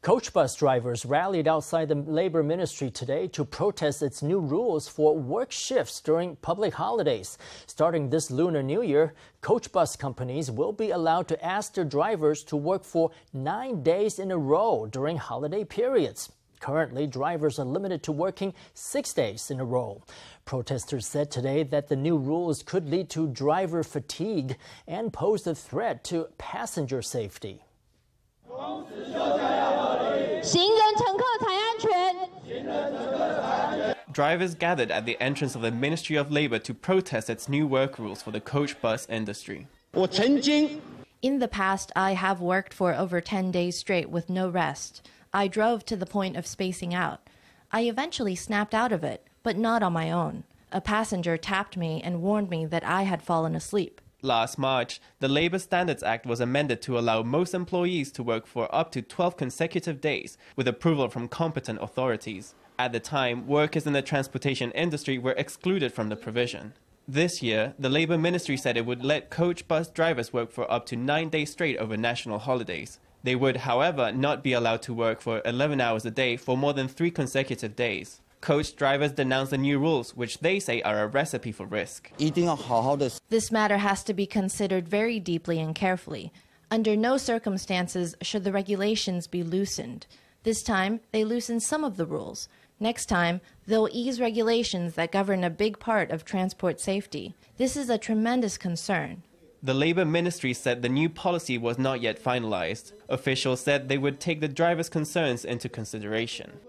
Coach bus drivers rallied outside the Labor Ministry today to protest its new rules for work shifts during public holidays. Starting this Lunar New Year, coach bus companies will be allowed to ask their drivers to work for 9 days in a row during holiday periods. Currently, drivers are limited to working 6 days in a row. Protesters said today that the new rules could lead to driver fatigue and pose a threat to passenger safety. Drivers gathered at the entrance of the Ministry of Labor to protest its new work rules for the coach bus industry. In the past, I have worked for over 10 days straight with no rest. I drove to the point of spacing out. I eventually snapped out of it, but not on my own. A passenger tapped me and warned me that I had fallen asleep. Last March, the Labour Standards Act was amended to allow most employees to work for up to 12 consecutive days, with approval from competent authorities. At the time, workers in the transportation industry were excluded from the provision. This year, the Labour Ministry said it would let coach bus drivers work for up to 9 days straight over national holidays. They would, however, not be allowed to work for 11 hours a day for more than 3 consecutive days. Coach drivers denounce the new rules, which they say are a recipe for risk. This matter has to be considered very deeply and carefully. Under no circumstances should the regulations be loosened. This time, they loosen some of the rules. Next time, they'll ease regulations that govern a big part of transport safety. This is a tremendous concern. The Labour Ministry said the new policy was not yet finalized. Officials said they would take the drivers' concerns into consideration.